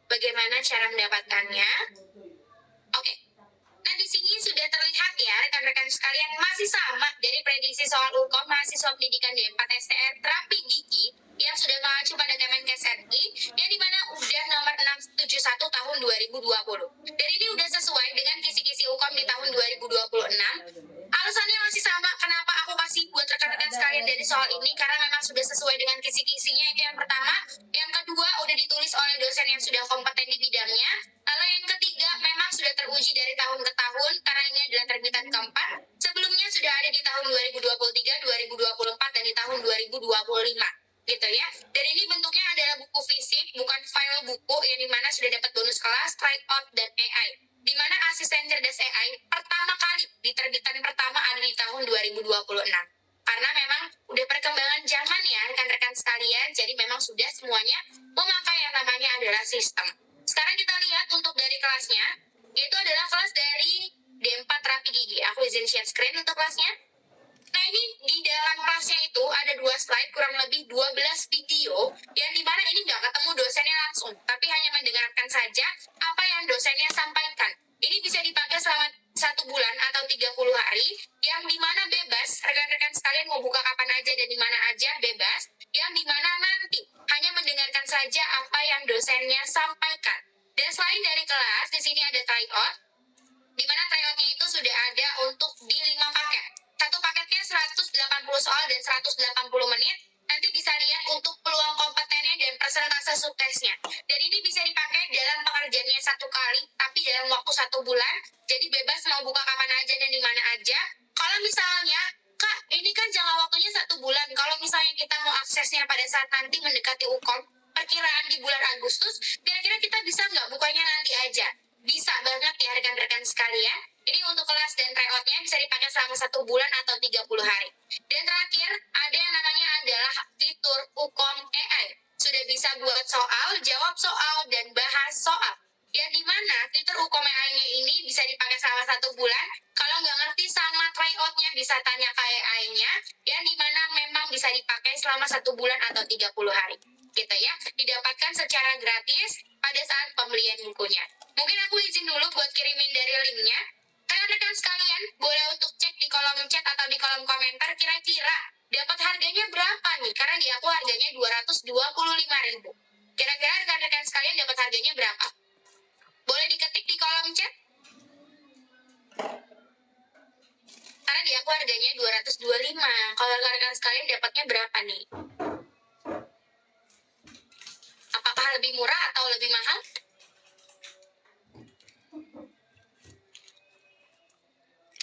Bagaimana cara mendapatkannya? Oke. Nah, di sini sudah terlihat ya rekan-rekan sekalian masih sama dari prediksi soal UKOM mahasiswa pendidikan D4 STR terapi gigi yang sudah mengacu pada Kemenkes RI yang dimana udah nomor 671 tahun 2020. Dan ini udah sesuai dengan kisi-kisi UKOM di tahun 2026. Alasannya masih sama kenapa aku kasih buat rekan-rekan sekalian dari soal ini karena memang sudah sesuai dengan kisi-kisinya itu yang pertama. Yang kedua udah ditulis oleh dosen yang sudah kompeten di bidangnya. Lalu yang ketiga memang sudah teruji dari tahun ke tahun karena ini adalah terbitan keempat. Sebelumnya sudah ada di tahun 2023, 2024 dan di tahun 2025 gitu ya. Dan ini bentuknya adalah buku fisik, bukan file buku yang dimana sudah dapat bonus kelas, tryout dan AI. Di mana asisten cerdas AI pertama kali di terbitan pertama ada di tahun 2026. Karena memang udah perkembangan zaman ya rekan-rekan sekalian, jadi memang sudah semuanya memakai yang namanya adalah sistem. Sekarang kita lihat untuk dari kelasnya, yaitu adalah kelas dari D4 terapi gigi. Aku izin share screen untuk kelasnya. Nah ini di dalam kelasnya itu ada 2 slide kurang lebih 12 video yang dimana ini nggak ketemu dosennya langsung, tapi hanya mendengarkan saja apa yang dosennya sampaikan. Ini bisa dipakai selama 1 bulan atau 30 hari, yang dimana bebas, rekan-rekan sekalian mau buka kapan aja dan dimana aja bebas, yang dimana nanti hanya mendengarkan saja apa yang dosennya sampaikan. Dan selain dari kelas, di sini ada tryout, di mana tryoutnya itu sudah ada untuk di 5 paket. Satu paketnya 180 soal dan 180 menit. Nanti bisa lihat untuk peluang kompetennya dan persentase suksesnya. Dan ini bisa dipakai dalam pengerjaannya 1 kali, tapi dalam waktu 1 bulan. Jadi bebas mau buka kapan aja dan di mana aja. Kalau misalnya, Kak, ini kan jangka waktunya 1 bulan. Kalau misalnya kita mau aksesnya pada saat nanti mendekati UKOM, perkiraan di bulan Agustus, kira-kira kita bisa nggak bukanya nanti aja? Bisa banget ya rekan-rekan sekalian. Ini untuk kelas dan tryoutnya bisa dipakai selama 1 bulan atau 30 hari. Dan terakhir, ada yang namanya adalah fitur UKOM AI. Sudah bisa buat soal, jawab soal, dan bahas soal. Yang dimana fitur UKOM AI-nya ini bisa dipakai selama 1 bulan. Kalau nggak ngerti sama tryoutnya bisa tanya ke AI-nya. Yang dimana memang bisa dipakai selama 1 bulan atau 30 hari. Gitu ya. Didapatkan secara gratis pada saat pembelian bukunya. Mungkin aku izin dulu buat kirimin dari linknya. Rekan-rekan sekalian, boleh untuk cek di kolom chat atau di kolom komentar kira-kira dapat harganya berapa nih? Karena di aku harganya 225.000. Kira-kira rekan-rekan sekalian dapat harganya berapa? Boleh diketik di kolom chat? Karena di aku harganya 225. Kalau rekan-rekan sekalian dapatnya berapa nih? Apakah lebih murah atau lebih mahal?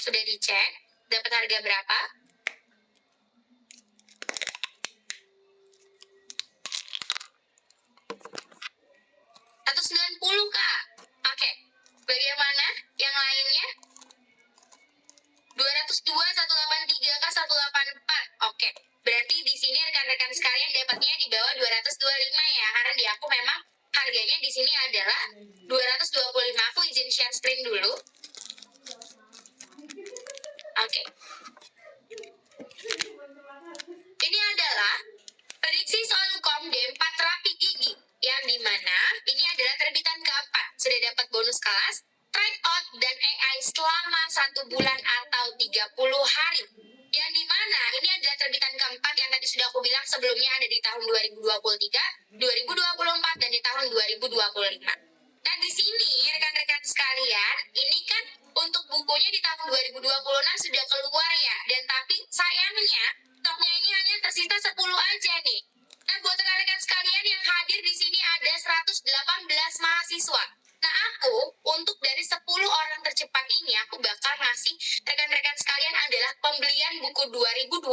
Sudah dicek, dapat harga berapa? $190, Kak. Oke. Bagaimana yang lainnya? 202, 183, Kak, 184. Oke. Berarti di sini rekan-rekan sekalian dapatnya di bawah 225 ya. Karena di aku memang harganya di sini adalah 225. Aku izin share screen dulu. Oke. Ini adalah prediksi soal UKOM D4 terapi gigi yang dimana ini adalah terbitan keempat. Sudah dapat bonus kelas, tryout dan AI selama 1 bulan atau 30 hari. Yang dimana ini adalah terbitan keempat yang tadi sudah aku bilang sebelumnya ada di tahun 2023, 2024 dan di tahun 2025. Nah, di sini rekan-rekan sekalian, ini kan untuk bukunya di tahun 2026 sudah keluar ya. Dan tapi sayangnya stoknya ini hanya tersisa 10 aja nih. Nah, buat rekan-rekan sekalian yang hadir di sini ada 118 mahasiswa. Nah, aku untuk dari 10 orang tercepat ini aku bakal ngasih rekan-rekan sekalian adalah pembelian buku 2026.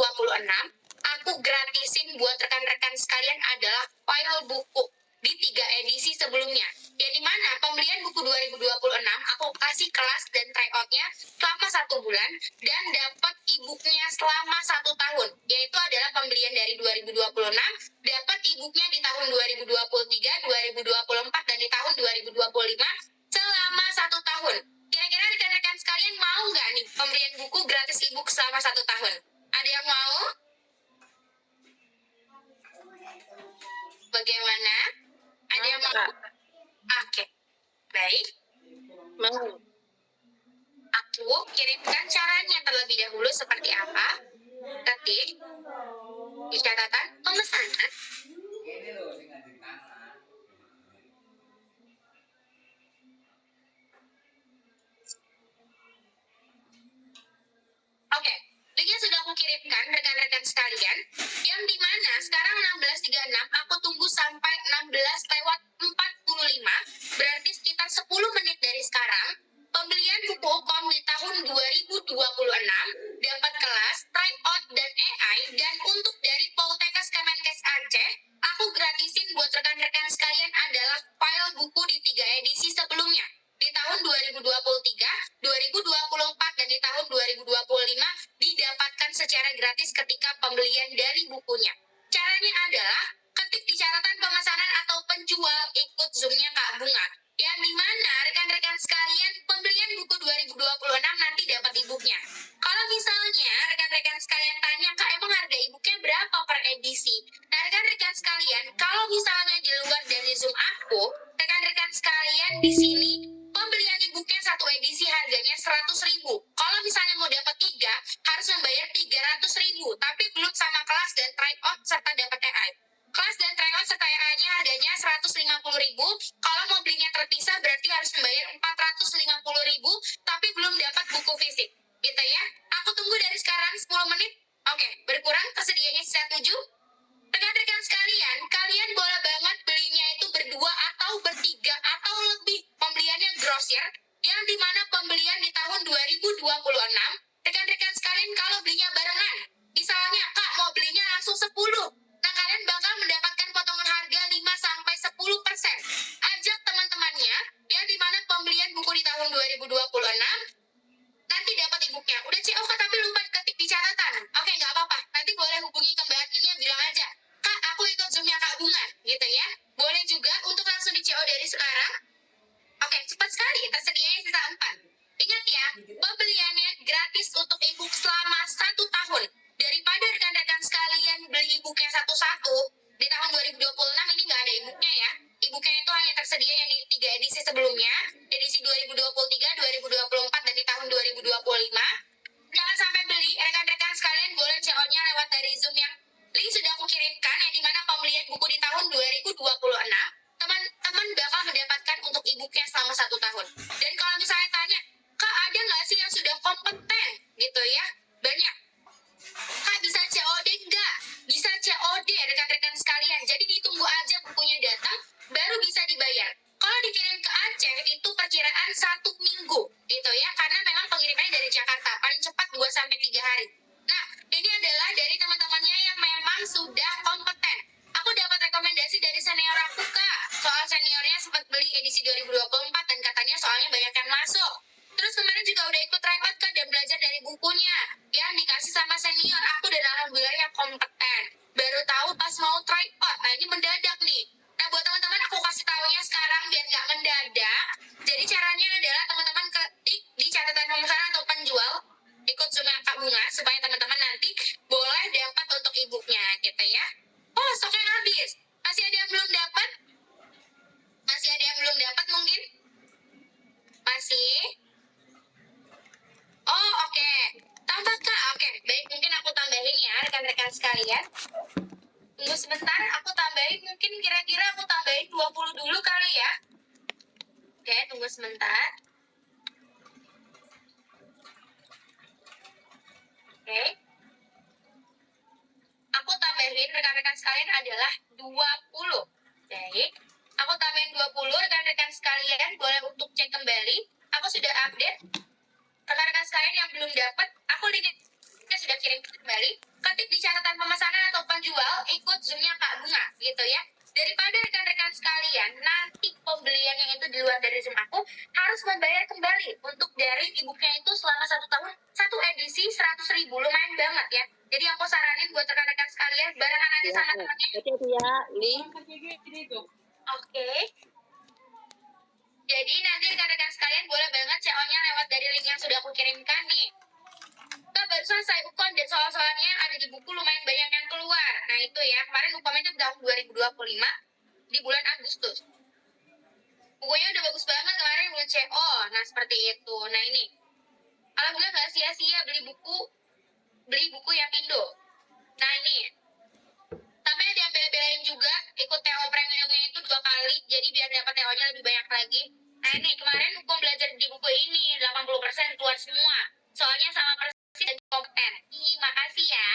Aku gratisin buat rekan-rekan sekalian adalah file buku di 3 edisi sebelumnya. Yang dimana pembelian buku 2026 aku kasih kelas dan tryoutnya selama 1 bulan dan dapat e-booknya selama 1 tahun. Yaitu adalah pembelian dari 2026, dapat e-booknya di tahun 2023, 2024, dan di tahun 2025 selama 1 tahun. Kira-kira rekan-rekan sekalian mau nggak nih pembelian buku gratis e-book selama 1 tahun? Ada yang mau? Bagaimana? Ada yang mau? Kak. Oke, baik. Mau. Aku kirimkan caranya terlebih dahulu seperti apa. Ketik di catatan pemesanan. Oke, linknya sudah aku kirimkan rekan-rekan sekalian. Yang dimana sekarang 16.36, aku tunggu sampai 16:45, berarti sekitar 10 menit dari sekarang. Pembelian buku kom di tahun 2026 dapat kelas, tryout, dan AI. Dan untuk dari Poltekkes Kemenkes Aceh, aku gratisin buat rekan-rekan sekalian adalah file buku di 3 edisi sebelumnya. Di tahun 2023, 2024, dan di tahun 2025 didapatkan secara gratis ketika pembelian dari bukunya. Caranya adalah ketik di catatan pemesanan atau penjual ikut Zoom-nya Kak Bunga. Yang dimana rekan-rekan sekalian pembelian buku 2026 nanti dapat e-booknya. Kalau misalnya rekan-rekan sekalian tanya, Kak emang harga e-booknya berapa per edisi? Nah rekan-rekan sekalian, kalau misalnya di luar dari Zoom aku, rekan-rekan sekalian di sini pembelian e-booknya 1 edisi harganya 100.000. Kalau misalnya mau dapat 3, harus membayar 300.000, tapi belum sama kelas dan tryout serta dapat AI. Kelas dan tryout serta AI-nya harganya 150.000. Kalau mau belinya terpisah berarti harus membayar 450.000, tapi belum dapat buku fisik. Gitu ya. Aku tunggu dari sekarang 10 menit. Oke, berkurang tersedianya sisa 7. Rekan-rekan sekalian, kalian boleh banget belinya itu berdua atau bertiga atau lebih. Pembeliannya grosir, yang dimana pembelian di tahun 2026, rekan-rekan sekalian kalau belinya barengan, misalnya Kak mau belinya langsung 10, nah kalian bakal mendapatkan potongan harga 5-10%. Ajak teman-temannya, yang dimana pembelian buku di tahun 2026, nanti dapat e-booknya. Udah COK tapi lupa ketik di catatan. Oke, nggak apa-apa. Nanti boleh hubungi ke Mbak Adminnya, bilang aja, Kak, aku ikut Zoom-nya Kak Bunga, gitu ya. Boleh juga untuk langsung di CO dari sekarang. Oke, cepat sekali. Tersedianya sisa 4. Ingat ya, pembeliannya gratis untuk e-book selama 1 tahun. Daripada rekan-rekan sekalian beli e-booknya satu-satu, di tahun 2026 ini nggak ada e-booknya ya. E-booknya itu hanya tersedia yang di 3 edisi sebelumnya, edisi 2023, 2024, dan di tahun 2025. Jangan sampai beli, rekan-rekan sekalian boleh CO-nya lewat dari Zoom yang link sudah aku kirimkan, yang dimana pembelian buku di tahun 2026, teman-teman bakal mendapatkan untuk e-booknya selama 1 tahun. Dan kalau misalnya tanya, Kak ada nggak sih yang sudah kompeten gitu ya? Banyak. Kak bisa COD nggak? Bisa COD rekan-rekan sekalian. Jadi ditunggu aja bukunya datang, baru bisa dibayar. Kalau dikirim ke Aceh itu perkiraan 1 minggu gitu ya, karena memang pengirimannya dari Jakarta, paling cepat 2-3 hari. Nah, ini adalah dari teman-temannya yang memang sudah kompeten. Aku dapat rekomendasi dari senior aku Kak, soal seniornya sempat beli edisi 2024 dan katanya soalnya banyak yang masuk. Terus kemarin juga udah ikut tryout Kak dan belajar dari bukunya yang dikasih sama senior aku, dan alhamdulillah kompeten. Baru tahu pas mau tryout. Nah ini mendadak nih. Nah buat teman-teman aku kasih taunya sekarang biar nggak mendadak. Jadi caranya adalah teman-teman ketik di catatan pemesanan atau penjual ikut Zoom Kak Bunga supaya teman-teman nanti boleh dapat untuk e-booknya gitu ya. Oh stoknya habis. Masih ada yang belum dapat? Masih ada yang belum dapat mungkin? Masih? Oh oke. Tambah Kak. Oke baik, mungkin aku tambahin ya rekan-rekan sekalian. Tunggu sebentar, aku tambahin, mungkin kira-kira aku tambahin 20 dulu kali ya. Oke, tunggu sebentar. Oke. Aku tambahin rekan-rekan sekalian adalah 20. Baik. Aku tambahin 20, rekan-rekan sekalian boleh untuk cek kembali. Aku sudah update. Rekan-rekan sekalian yang belum dapat, aku linknya sudah kirim kembali. Ketik di catatan pemesanan atau penjual, ikut Zoom-nya Kak Bunga, gitu ya. Daripada rekan-rekan sekalian, nanti pembelian yang itu di luar dari Zoom aku, harus membayar kembali untuk dari e-booknya itu selama 1 tahun, 1 edisi 100.000, lumayan banget ya. Jadi aku saranin buat rekan-rekan sekalian, barengan aja sama temannya. Hati-hati ya, Li. Oke. Jadi nanti rekan-rekan sekalian boleh banget CO-nya lewat dari link yang sudah aku kirimkan nih. Kita baru selesai UKOM dan soal-soalnya ada di buku lumayan banyak yang keluar. Nah itu ya, kemarin UKOM itu tahun 2025 di bulan Agustus. Bukunya udah bagus banget kemarin bulan CO. Nah seperti itu. Nah ini, alhamdulillah gak sia-sia beli buku Yapindo. Nah ini, sampai jangan bela-belain juga ikut TO premiumnya itu 2 kali, jadi biar dapat TO-nya lebih banyak lagi. Nah ini, kemarin hukum belajar di buku ini 80% keluar semua. Soalnya sama persis dan kompeten. Makasih ya.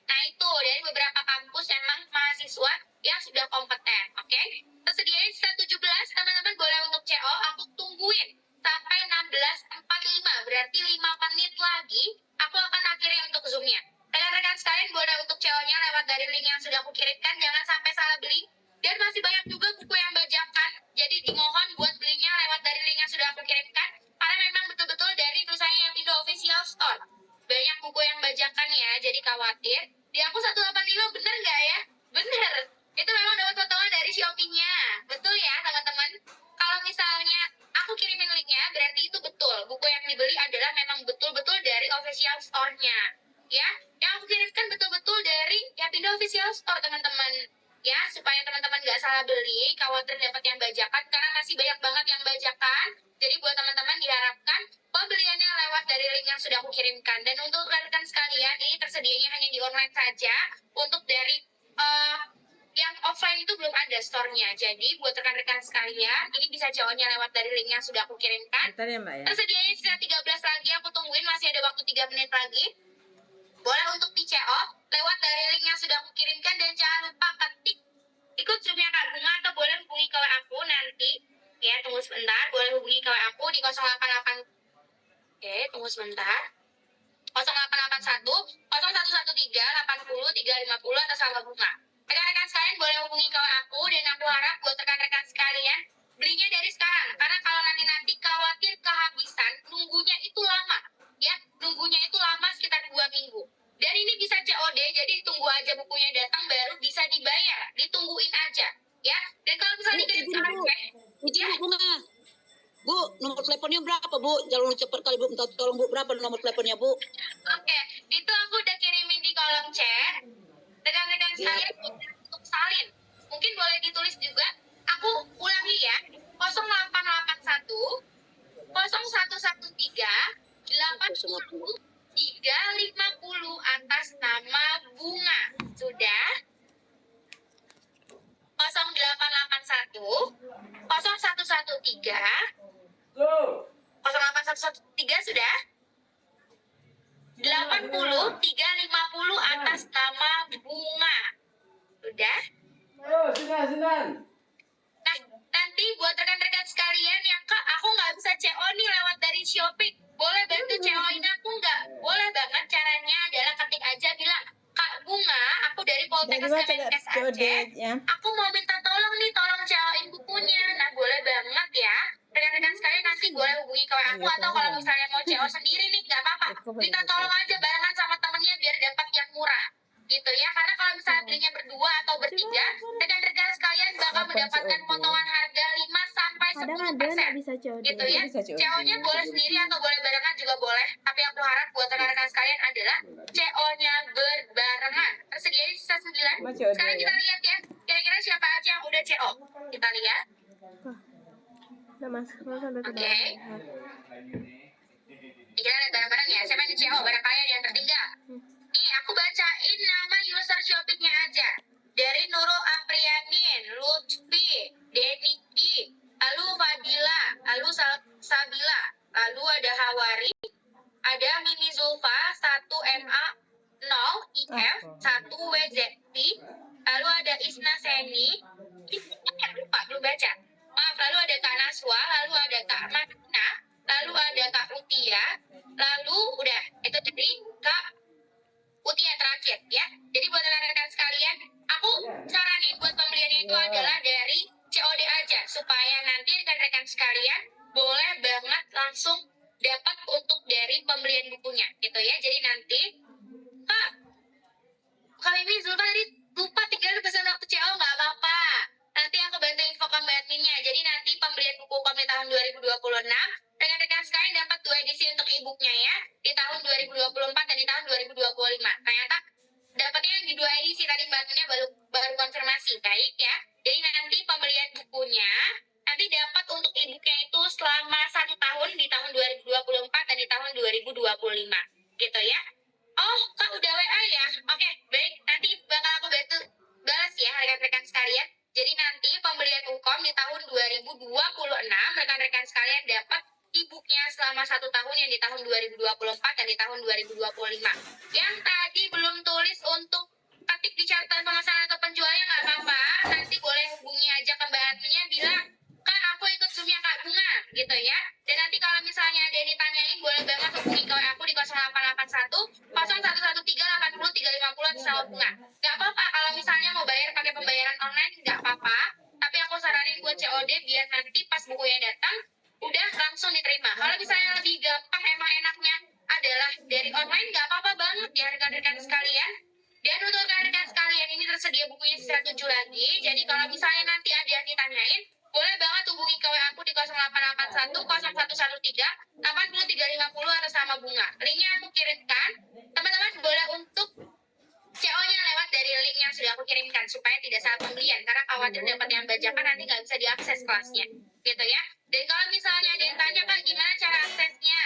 Nah itu, dari beberapa kampus emang mahasiswa yang sudah kompeten, oke? Tersedianya sisa 17, teman-teman boleh untuk CO, aku tungguin sampai 16.45, berarti 5 menit lagi, aku akan akhiri untuk Zoom-nya. Rekan-rekan sekalian boleh untuk CO-nya lewat dari link yang sudah aku kirimkan, jangan sampai salah beli. Dan masih banyak juga buku yang bajakan, jadi dimohon buat belinya lewat dari link yang sudah aku kirimkan, karena memang betul-betul dari tulisannya Yapindo Official Store. Banyak buku yang bajakan ya, jadi khawatir. Di aku 185 bener nggak ya? Bener. Itu memang dapat potongan dari Shopee-nya. Betul ya teman-teman? Kalau misalnya aku kirimin linknya, berarti itu betul. Buku yang dibeli adalah memang betul-betul dari Official Store-nya. Ya, yang aku kirimkan betul-betul dari Yapindo Official Store teman-teman. Ya, supaya teman-teman nggak salah beli, khawatir dapat yang bajakan, karena masih banyak banget yang bajakan. Jadi buat teman-teman diharapkan pembeliannya lewat dari link yang sudah aku kirimkan. Dan untuk rekan-rekan sekalian, ini tersedianya hanya di online saja. Untuk dari yang offline itu belum ada store-nya. Jadi buat rekan-rekan sekalian, ini bisa jawabnya lewat dari link yang sudah aku kirimkan. Bentar ya Mbak ya. Tersedianya sisa 13 lagi, aku tungguin, masih ada waktu 3 menit lagi. Boleh untuk di CO lewat dari link yang sudah aku kirimkan, dan jangan lupa ketik ikut Zoom-nya Kak Bunga, atau boleh hubungi ke WA aku nanti. Ya, tunggu sebentar, boleh hubungi ke WA aku di 088. Oke, tunggu sebentar. 0881 0113 80 350 atas nama Bunga. Rekan-rekan sekalian boleh hubungi ke WA aku, dan aku harap buat rekan-rekan sekalian belinya dari sekarang, karena kalau nanti khawatir kehabisan, nunggunya itu lama. Ya, nunggunya itu lama sekitar 2 minggu. Dan ini bisa COD, jadi tunggu aja bukunya datang baru bisa dibayar. Ditungguin aja, ya. Dan kalau misalnya dikirim ke Izin Bu Bunga. Bu, nomor teleponnya berapa Bu? Jangan cepet kali Bu, minta tolong Bu, berapa nomor teleponnya Bu? Oke, itu aku udah kirimin di kolom chat. Rekan-rekan sekalian untuk salin. Mungkin boleh ditulis juga. Aku ulangi ya. 0881 0113 80 350 atas nama Bunga. Sudah? 0881 0113 0813 sudah? 80 350 atas nama Bunga. Sudah? Sinan. Nah, nanti buat rekan-rekan sekalian yang Kak, aku nggak bisa CO nih lewat dari Shopee. Boleh bantu CO-in aku nggak? Boleh banget, caranya adalah ketik aja bilang, Kak Bunga, aku dari Poltekkes Kemenkes Aceh. ya. Aku mau minta tolong nih, tolong CO-in bukunya. Nah, boleh banget ya. Rekan-rekan sekalian nanti boleh hubungi ke WA aku, atau kalau misalnya mau CO sendiri nih, nggak apa-apa. Minta tolong aja barengan sama temennya biar dapat yang murah. Gitu ya, karena kalau misalnya belinya berdua atau bertiga, rekan-rekan sekalian bakal mendapatkan potongan harga 5 sampai 10%. bisa COD. Gitu ya. CO-nya boleh sendiri atau boleh barengan juga boleh. Tapi aku harap buat rekan-rekan sekalian adalah CO-nya berbarengan. Tersedianya sisa 9. Sekarang kita lihat ya, kira-kira siapa aja yang udah CO. Kita lihat. Udah mas, kalau sampai ke Oke. Kita lihat bareng-bareng ya. Siapa yang CO? Barangkali ada yang tertinggal. Nih, aku bacain nama user Shopee-nya aja. Dari Nurul Aprianin, Lutfi, Deniki, lalu Fadila, lalu Hawari, ada Mimi Zulfa 1MA 0IF 1WZP, lalu ada Isna Seni, lupa belum baca. Maaf, lalu ada Kak Naswa, lalu ada Kak Madina, lalu ada Kak Utia, lalu udah itu dari Kak Utia terakhir ya. Jadi buat rekan-rekan sekalian, aku saranin buat pembeliannya itu adalah dari COD aja supaya nanti rekan-rekan sekalian boleh banget langsung dapat untuk dari pembelian bukunya gitu ya. Jadi nanti Kak, kali ini Zulfa tadi lupa tinggal pesan waktu CO nggak apa-apa. Nanti aku bantu info ke Mbak adminnya. Jadi nanti pembelian buku kami tahun 2026, rekan-rekan sekalian dapat 2 edisi untuk e-booknya ya. Di tahun 2024 dan di tahun 2025. Ternyata dapatnya yang di 2 edisi tadi Mbak adminnya baru konfirmasi. Baik ya. Jadi nanti pembelian bukunya nanti dapat untuk e-booknya itu selama 1 tahun di tahun 2024 dan di tahun 2025. Gitu ya. Oh, Kak udah WA ya? Oke, baik. Nanti bakal aku bantu balas ya rekan-rekan sekalian. Jadi nanti pembelian Ukom di tahun 2026, rekan-rekan sekalian dapat e-booknya selama 1 tahun yang di tahun 2024 dan di tahun 2025. Yang tadi belum tulis untuk ketik di catatan pemesanan atau penjualnya nggak apa-apa. Nanti boleh hubungi aja ke Mbak adminnya bilang, Kak aku ikut Zoom-nya Kak Bunga gitu ya. Dan nanti kalau misalnya ada yang ditanyain boleh banget hubungi ke WA aku di 0881 0113 80 350 atas nama Bunga. Nggak apa-apa kalau misalnya mau bayar pakai pembayaran online nggak apa-apa. Tapi aku saranin buat COD biar nanti pas bukunya datang udah langsung diterima. Kalau misalnya lebih gampang emang enaknya adalah dari online nggak apa-apa banget ya rekan-rekan sekalian. Dan untuk rekan-rekan sekalian ini tersedia bukunya sisa 7 lagi. Jadi kalau misalnya nanti ada yang ditanyain, boleh banget hubungi ke WA aku di 0881 0113 80 350 atas nama Bunga. Linknya aku kirimkan. Teman-teman boleh untuk CO-nya lewat dari link yang sudah aku kirimkan supaya tidak salah pembelian karena khawatir dapat yang bajakan nanti nggak bisa diakses kelasnya gitu ya. Dan kalau misalnya ada yang tanya Kak gimana cara aksesnya,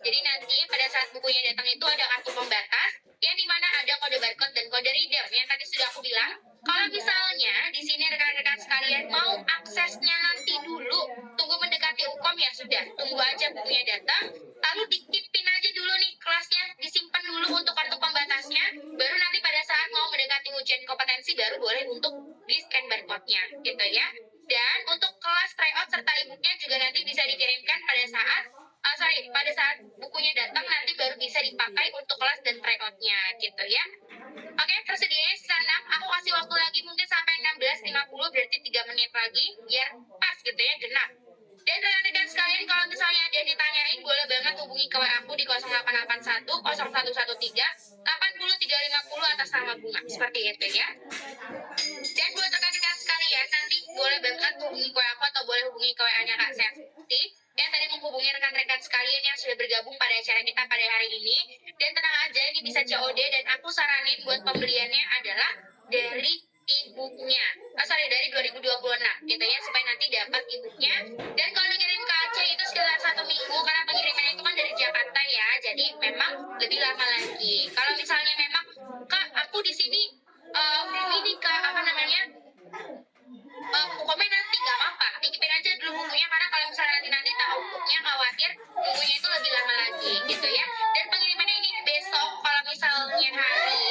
jadi nanti pada saat bukunya datang itu ada kartu pembatas yang dimana ada kode barcode dan kode reader yang tadi sudah aku bilang. Kalau misalnya di sini rekan-rekan sekalian mau aksesnya nanti dulu, tunggu mendekati Ukom ya sudah, tunggu aja bukunya datang, lalu dikipin aja dulu nih kelasnya, disimpan dulu untuk kartu pembatasnya, baru nanti pada saat mau mendekati ujian kompetensi baru boleh untuk di-scan barcode-nya gitu ya. Dan untuk kelas tryout serta e-booknya juga nanti bisa dikirimkan pada saat bukunya datang nanti baru bisa dipakai untuk kelas dan tryout-nya gitu ya. Oke, tersedianya sisa 6. Aku kasih waktu lagi mungkin sampai 16.50, berarti 3 menit lagi biar pas gitu ya, genap. Dan rekan-rekan sekalian kalau misalnya ada yang ditanyain boleh banget hubungi ke WA aku di 0881 0113 80 350 atas nama Bunga. Seperti itu ya. Dan buat rekan-rekan sekalian nanti boleh banget hubungi ke WA aku atau boleh hubungi ke WA-nya Kak Septi yang tadi menghubungi rekan-rekan sekalian yang sudah bergabung pada acara kita pada hari ini. Dan tenang aja ini bisa COD dan aku saranin buat pembeliannya adalah dari e-booknya. Dari 2026 gitu ya supaya nanti dapat e-booknya. Dan kalau dikirim ke Aceh itu sekitar 1 minggu karena pengirimannya itu kan dari Jakarta ya. Jadi memang lebih lama lagi. Kalau misalnya memang Kak aku di sini ini Kak apa namanya komen nanti nggak apa-apa, dikipin aja dulu bukunya karena kalau misalnya nanti tahu bukunya khawatir bukunya itu lebih lama lagi gitu ya. Dan pengirimannya ini besok, kalau misalnya hari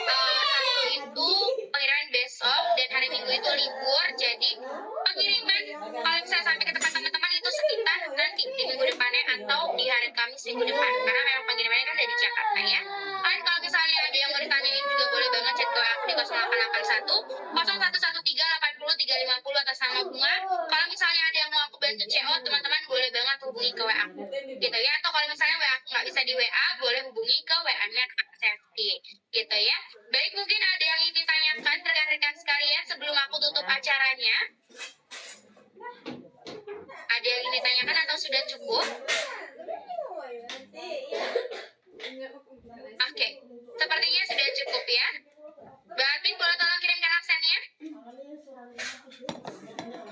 Sabtu itu pengiriman besok dan hari Minggu itu libur, jadi pengiriman kalau misalnya sampai ke tempat teman-teman itu sekitar nanti di minggu depannya atau di hari Kamis minggu depan karena memang pengirimannya kan dari Jakarta ya. Kan kalau misalnya ada yang mau ditanyain juga boleh banget chat ke aku di 0881 0113 80 350 atas nama Bunga. Kalau misalnya ada yang mau aku bantu CO, teman-teman boleh banget hubungi ke WA aku gitu ya. Atau kalau misalnya WA aku nggak bisa di WA, boleh hubungi ke WA-nya Kak Safety gitu ya. Baik, mungkin ada yang ingin ditanyakan rekan-rekan sekalian sebelum aku tutup acaranya. Ada yang ingin ditanyakan atau sudah cukup? Oke, sepertinya sudah cukup ya. Mbak Admin boleh tolong kirimkan absennya?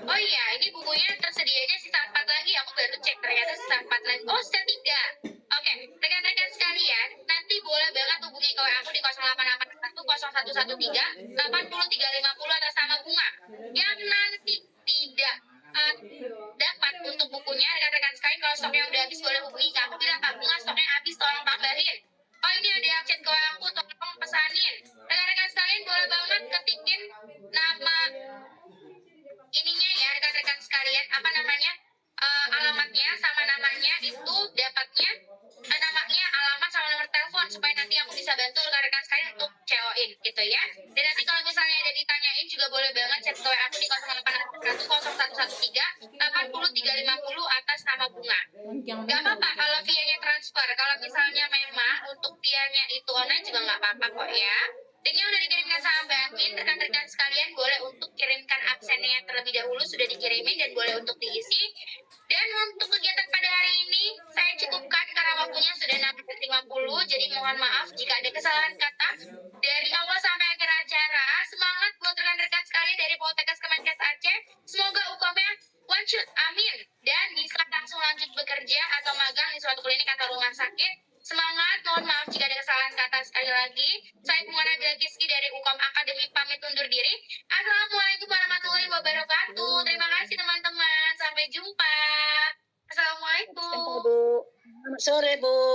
Oh iya, ini bukunya tersedianya sisa 4 lagi. Aku baru cek ternyata sisa 4 lagi. Oh, sisa 3. Oke, rekan-rekan sekalian, nanti boleh banget hubungi ke WA aku di 0881 0113 80 350 atas nama Bunga. Yang nanti tidak dapat untuk bukunya, rekan-rekan sekalian kalau stoknya udah habis boleh hubungi ke aku bilang Kak yang Gak benar. apa-apa kalau via-nya transfer. Kalau misalnya memang untuk via-nya itu online juga nggak apa-apa kok ya. Linknya udah dikirimkan sama Mbak Amin. Rekan-rekan sekalian boleh untuk kirimkan absennya terlebih dahulu, sudah dikirimin dan boleh untuk diisi. Dan untuk kegiatan pada hari ini saya cukupkan karena waktunya sudah 16.50. Jadi mohon maaf jika ada kesalahan kata dari awal sampai akhir acara. Semangat buat rekan-rekan sekalian dari Poltekkes Kemenkes Aceh. Semoga UKM-nya one shot, amin. Dan bisa langsung lanjut bekerja atau magang di suatu klinik atau rumah sakit. Semangat, mohon maaf jika ada kesalahan kata sekali lagi. Saya Bunga Nabila Kiski dari UKM Akademi pamit undur diri. Assalamualaikum warahmatullahi wabarakatuh. Terima kasih teman-teman. Sampai jumpa. Assalamualaikum. Bu. Selamat sore, Bu.